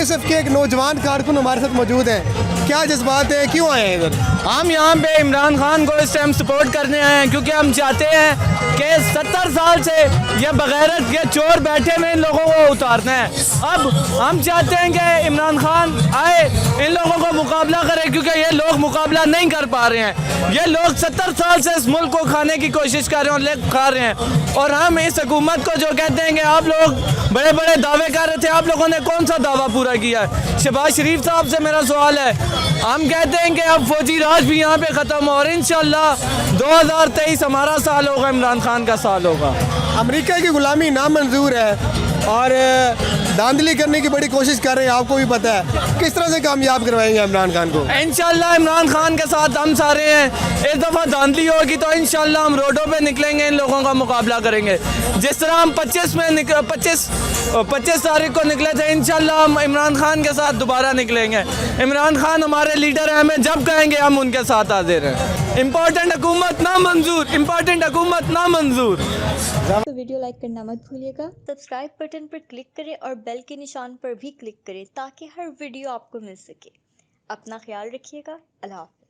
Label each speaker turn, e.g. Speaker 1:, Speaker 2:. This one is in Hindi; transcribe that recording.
Speaker 1: BSF के एक नौजवान कारकुन हमारे साथ मौजूद हैं। क्या जज्बात है, क्यों आए हैं इधर?
Speaker 2: हम यहाँ पे इमरान खान को इस टाइम सपोर्ट करने आए हैं क्योंकि हम चाहते हैं कि 70 साल से ये बगैरत ये चोर बैठे हुए इन लोगों को उतारना है। अब हम चाहते हैं कि इमरान खान आए, इन लोगों को मुकाबला करे, क्योंकि ये लोग मुकाबला नहीं कर पा रहे हैं। ये लोग 70 साल से इस मुल्क को खाने की कोशिश कर रहे हैं और ले खा रहे हैं। और हम इस हुकूमत को जो कहते हैं कि आप लोग बड़े बड़े दावे कर रहे थे, आप लोगों ने कौन सा दावा पूरा किया है? शहबाज शरीफ साहब से मेरा सवाल है। हम कहते हैं कि अब फौजी राज भी यहाँ पे ख़त्म और इंशाल्लाह 2023 हमारा साल होगा, इमरान खान का साल होगा।
Speaker 1: अमेरिका की गुलामी नामंजूर है और धांधली करने की बड़ी कोशिश कर रहे हैं, आपको भी पता है। किस तरह से कामयाब करवाएंगे इमरान खान को?
Speaker 2: इंशाल्लाह इमरान खान के साथ हम सारे हैं। इस दफ़ा धांधली होगी तो इंशाल्लाह हम रोडों पे निकलेंगे, इन लोगों का मुकाबला करेंगे। जिस तरह हम 25 तारीख को निकले थे, इंशाल्लाह हम इमरान खान के साथ दोबारा निकलेंगे। इमरान खान हमारे लीडर हैं, हमें जब कहेंगे हम उनके साथ हाजिर हैं। इम्पोर्टेंट हुकूमत ना मंजूर, इम्पोर्टेंट हुकूमत ना मंजूर।
Speaker 3: तो वीडियो लाइक करना मत भूलिएगा, सब्सक्राइब बटन पर क्लिक करें और बेल के निशान पर भी क्लिक करें ताकि हर वीडियो आपको मिल सके। अपना ख्याल रखिएगा। अल्लाह हाफ़िज़।